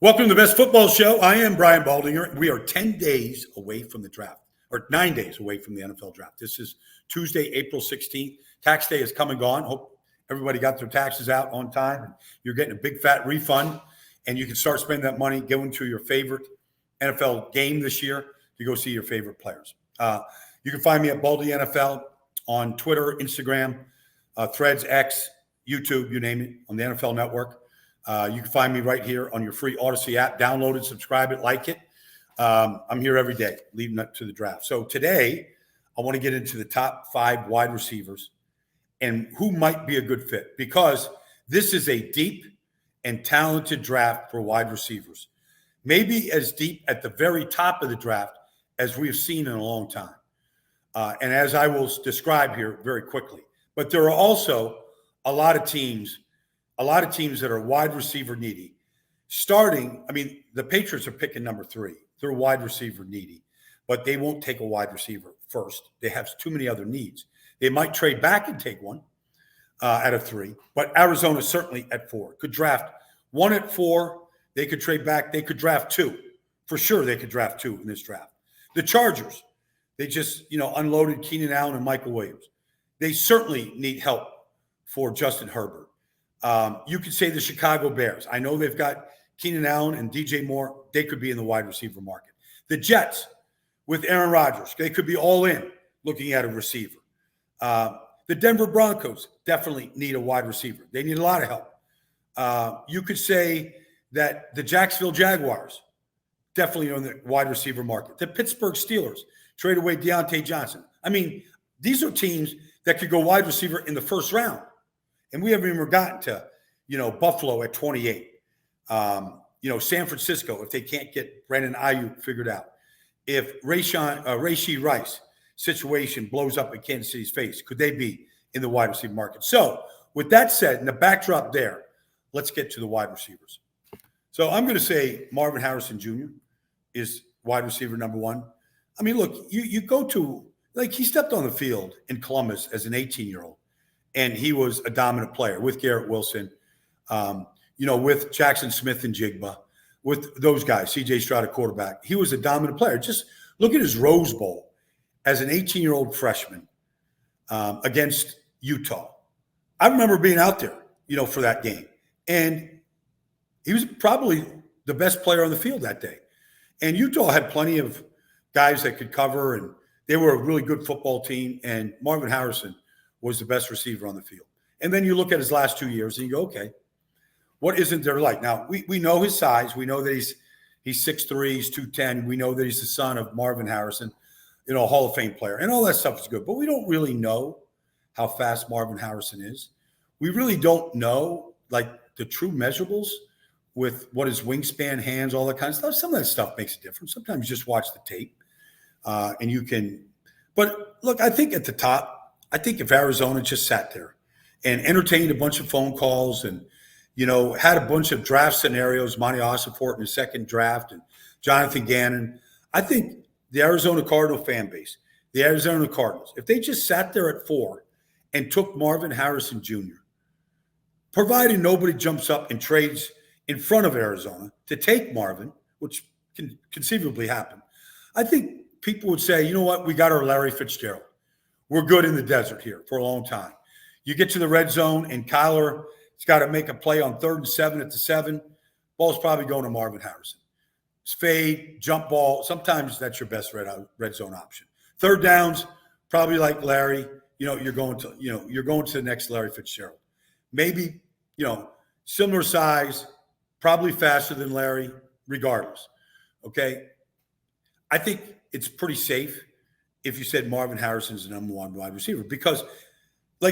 Welcome to the Best Football Show. I am Brian Baldinger. We are 10 days away from the draft, or 9 days away from the NFL draft. This is Tuesday, April 16th. Tax day has come and gone. Hope everybody got their taxes out on time. And you're getting a big fat refund, and you can start spending that money going to your favorite NFL game this year to go see your favorite players. You can find me at Baldy NFL on Twitter, Instagram, Threads, X, YouTube, you name it, on the NFL Network. You can find me right here on your free Odyssey app. Download it, subscribe it, like it. I'm here every day leading up to the draft. So today, I want to get into the top 5 wide receivers and who might be a good fit, because this is a deep and talented draft for wide receivers. Maybe as deep at the very top of the draft as we've seen in a long time. And as I will describe here very quickly. But there are also a lot of teams that are wide receiver needy. The Patriots are picking number 3. They're wide receiver needy, but they won't take a wide receiver first. They have too many other needs. They might trade back and take one out of 3, but Arizona certainly at 4. Could draft 1 at 4. They could trade back. They could draft 2. For sure, they could draft 2 in this draft. The Chargers, they just, unloaded Keenan Allen and Michael Williams. They certainly need help for Justin Herbert. You could say the Chicago Bears. I know they've got Keenan Allen and DJ Moore. They could be in the wide receiver market. The Jets with Aaron Rodgers, they could be all in looking at a receiver. The Denver Broncos definitely need a wide receiver. They need a lot of help. You could say that the Jacksonville Jaguars definitely are in the wide receiver market. The Pittsburgh Steelers trade away Deontay Johnson. These are teams that could go wide receiver in the first round. And we haven't even gotten to, Buffalo at 28. San Francisco, if they can't get Brandon Ayuk figured out. If Rashee Rice situation blows up in Kansas City's face, could they be in the wide receiver market? So with that said, in the backdrop there, let's get to the wide receivers. So I'm going to say Marvin Harrison Jr. is wide receiver number 1. Look, you go to, he stepped on the field in Columbus as an 18-year-old. And he was a dominant player with Garrett Wilson, with Jackson Smith and Jigba, with those guys, C.J. Stroud at quarterback. He was a dominant player. Just look at his Rose Bowl as an 18-year-old freshman against Utah. I remember being out there, for that game. And he was probably the best player on the field that day. And Utah had plenty of guys that could cover, and they were a really good football team. And Marvin Harrison was the best receiver on the field. And then you look at his last 2 years and you go, okay, what isn't there like? Now, we know his size. We know that he's 6'3", he's 210. We know that he's the son of Marvin Harrison, Hall of Fame player. And all that stuff is good. But we don't really know how fast Marvin Harrison is. We really don't know, the true measurables with what his wingspan, hands, all that kind of stuff. Some of that stuff makes a difference. Sometimes you just watch the tape and you can – but, look, I think at the top, if Arizona just sat there and entertained a bunch of phone calls and, had a bunch of draft scenarios, Monty Ossenfort in the second draft and Jonathan Gannon, I think the Arizona Cardinal fan base, the Arizona Cardinals, if they just sat there at 4 and took Marvin Harrison Jr., provided nobody jumps up and trades in front of Arizona to take Marvin, which can conceivably happen, I think people would say, you know what, we got our Larry Fitzgerald. We're good in the desert here for a long time. You get to the red zone, and Kyler has got to make a play on 3rd and 7 at the 7. Ball's probably going to Marvin Harrison. It's fade, jump ball. Sometimes that's your best red zone option. 3rd downs, probably like Larry. You're going to the next Larry Fitzgerald. Maybe, similar size, probably faster than Larry, regardless. Okay, I think it's pretty safe if you said Marvin Harrison is the number 1 wide receiver, because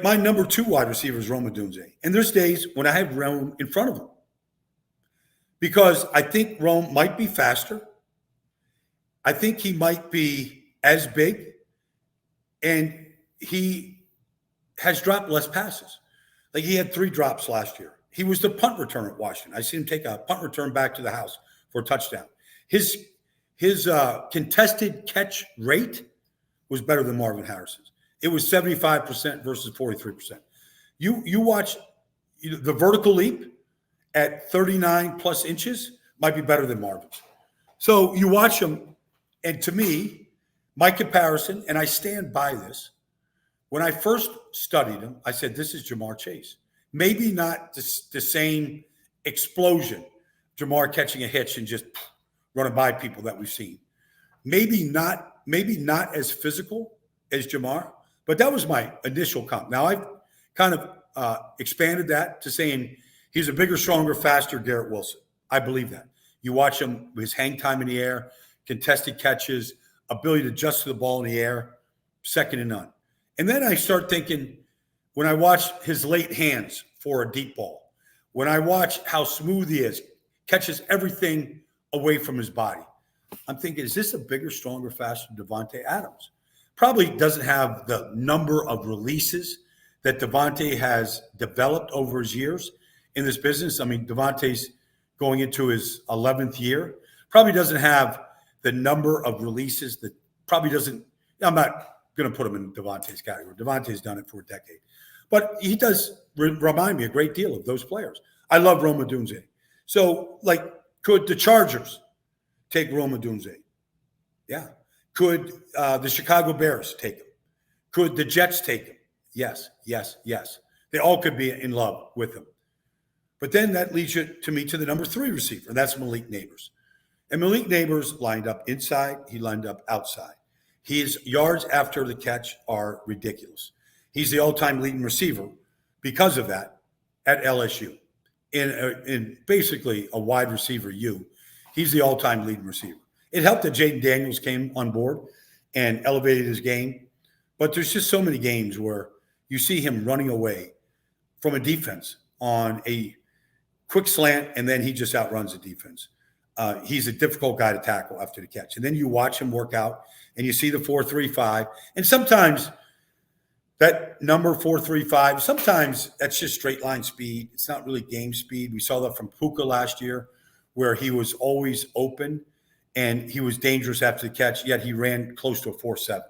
my number 2 wide receiver is Rome Odunze. And there's days when I have Rome in front of him because I think Rome might be faster. I think he might be as big, and he has dropped less passes. He had 3 drops last year. He was the punt return at Washington. I seen him take a punt return back to the house for a touchdown. His contested catch rate was better than Marvin Harrison's. It was 75% versus 43%. You watch the vertical leap at 39 plus inches might be better than Marvin's. So you watch him, and to me, my comparison, and I stand by this, when I first studied him, I said, this is Jamar Chase. Maybe not the same explosion, Jamar catching a hitch and just running by people that we've seen. Maybe not as physical as Jamar, but that was my initial comp. Now I've kind of expanded that to saying he's a bigger, stronger, faster Garrett Wilson. I believe that. You watch him, his hang time in the air, contested catches, ability to adjust to the ball in the air, second to none. And then I start thinking, when I watch his late hands for a deep ball, when I watch how smooth he is, catches everything away from his body, I'm thinking, is this a bigger, stronger, faster Davante Adams? Probably doesn't have the number of releases that Davante has developed over his years in this business. I mean, Davante's going into his 11th year. Probably doesn't have the number of releases that probably doesn't. I'm not going to put him in Davante's category. Davante's done it for a decade. But he does remind me a great deal of those players. I love Rome Odunze. So, like, could the Chargers take Rome Odunze? Yeah. Could the Chicago Bears take him? Could the Jets take him? Yes, yes, yes. They all could be in love with him. But then that leads you to me to the number 3 receiver, and that's Malik Neighbors. And Malik Neighbors lined up inside. He lined up outside. His yards after the catch are ridiculous. He's the all-time leading receiver because of that at LSU. In basically a wide receiver he's the all-time leading receiver. It helped that Jaden Daniels came on board and elevated his game. But there's just so many games where you see him running away from a defense on a quick slant, and then he just outruns the defense. He's a difficult guy to tackle after the catch. And then you watch him work out, and you see the 4.35. And sometimes that number 4.35, sometimes that's just straight line speed. It's not really game speed. We saw that from Puka last year, where he was always open and he was dangerous after the catch, yet he ran close to a 4.7.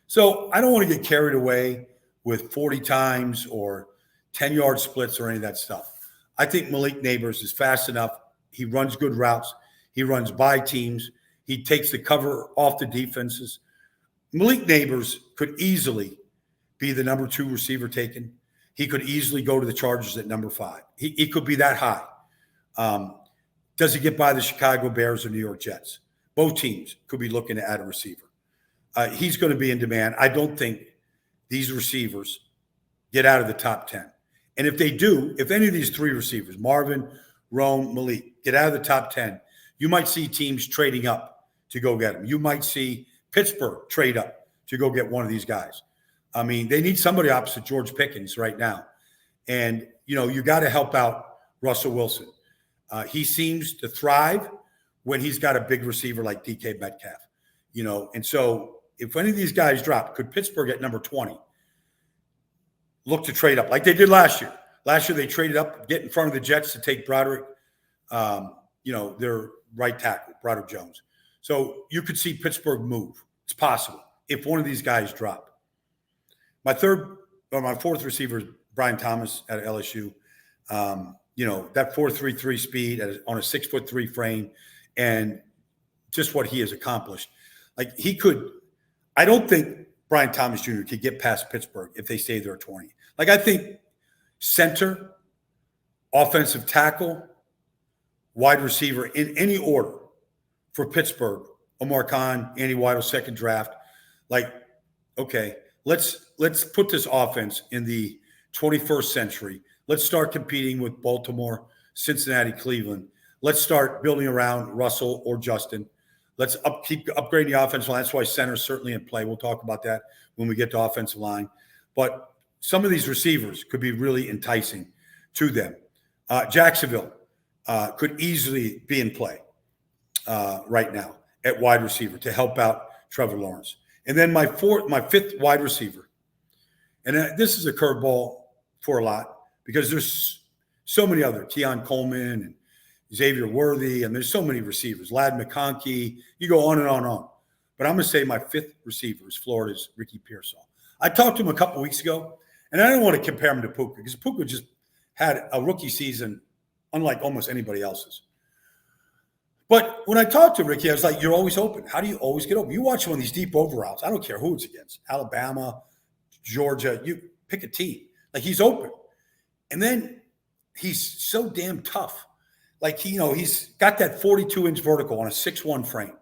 So I don't want to get carried away with 40 times or 10-yard splits or any of that stuff. I think Malik Neighbors is fast enough. He runs good routes. He runs by teams. He takes the cover off the defenses. Malik Neighbors could easily be the number 2 receiver taken. He could easily go to the Chargers at number 5. He could be that high. Does he get by the Chicago Bears or New York Jets? Both teams could be looking to add a receiver. He's going to be in demand. I don't think these receivers get out of the top 10. And if they do, if any of these 3 receivers, Marvin, Rome, Malik, get out of the top 10, you might see teams trading up to go get them. You might see Pittsburgh trade up to go get one of these guys. I mean, they need somebody opposite George Pickens right now. And, you got to help out Russell Wilson. He seems to thrive when he's got a big receiver like DK Metcalf, And so if any of these guys drop, could Pittsburgh at number 20 look to trade up like they did last year? Last year they traded up, get in front of the Jets to take Broderick, their right tackle, Broderick Jones. So you could see Pittsburgh move. It's possible if one of these guys drop. My 4th receiver is Brian Thomas at LSU. That 4.33 speed on a 6'3" frame, and just what he has accomplished. Like I don't think Brian Thomas Jr. could get past Pittsburgh if they stay there at 20. Like, I think center, offensive tackle, wide receiver in any order for Pittsburgh, Omar Khan, Andy Weidel, second draft. Like, okay, let's put this offense in the 21st century. Let's start competing with Baltimore, Cincinnati, Cleveland. Let's start building around Russell or Justin. Let's keep upgrading the offensive line. That's why center's certainly in play. We'll talk about that when we get to offensive line. But some of these receivers could be really enticing to them. Jacksonville could easily be in play right now at wide receiver to help out Trevor Lawrence. And then my 5th wide receiver, and this is a curveball for a lot because there's so many other, Keon Coleman and Xavier Worthy, and there's so many receivers, Ladd McConkey, you go on and on and on. But I'm going to say my 5th receiver is Florida's Ricky Pearsall. I talked to him a couple weeks ago, and I didn't want to compare him to Puka because Puka just had a rookie season unlike almost anybody else's. But when I talked to Ricky, I was like, you're always open. How do you always get open? You watch one of these deep over routes. I don't care who it's against. Alabama, Georgia, you pick a team. Like, he's open. And then he's so damn tough. Like, he's got that 42-inch vertical on a 6'1" frame.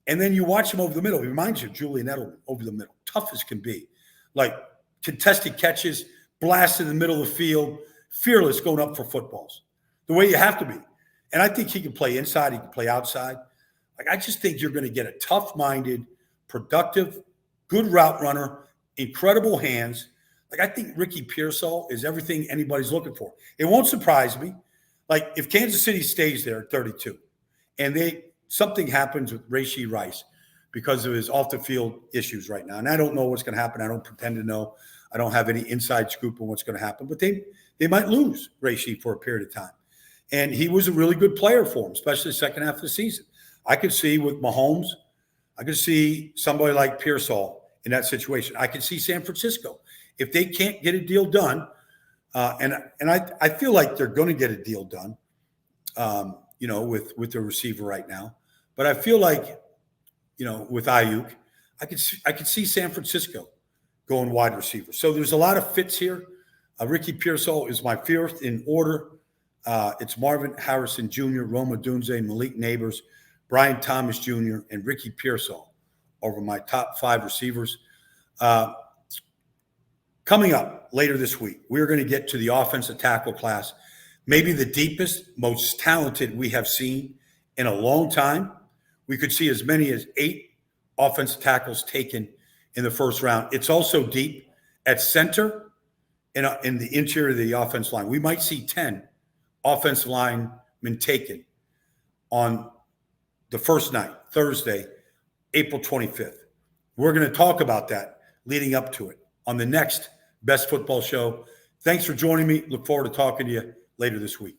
And then you watch him over the middle. He reminds you of Julian Edelman over the middle. Tough as can be. Like, contested catches, blast in the middle of the field, fearless going up for footballs. The way you have to be. And I think he can play inside. He can play outside. Like, I just think you're going to get a tough-minded, productive, good route runner, incredible hands. Like, I think Ricky Pearsall is everything anybody's looking for. It won't surprise me. Like, if Kansas City stays there at 32 and something happens with Rashee Rice because of his off-the-field issues right now, and I don't know what's going to happen. I don't pretend to know. I don't have any inside scoop on what's going to happen. But they might lose Rashee for a period of time. And he was a really good player for him, especially the second half of the season. I could see with Mahomes, I could see somebody like Pearsall in that situation. I could see San Francisco. If they can't get a deal done, and I feel like they're going to get a deal done, with the receiver right now. But I feel like, with Ayuk, I could see San Francisco going wide receiver. So there's a lot of fits here. Ricky Pearsall is my first in order. It's Marvin Harrison Jr., Rome Odunze, Malik Neighbors, Brian Thomas Jr., and Ricky Pearsall over my top 5 receivers. Coming up later this week, we're going to get to the offensive tackle class, maybe the deepest, most talented we have seen in a long time. We could see as many as 8 offensive tackles taken in the first round. It's also deep at center and in the interior of the offensive line. We might see 10 offensive linemen taken on the first night, Thursday, April 25th. We're going to talk about that leading up to it on the next Best Football Show. Thanks for joining me. Look forward to talking to you later this week.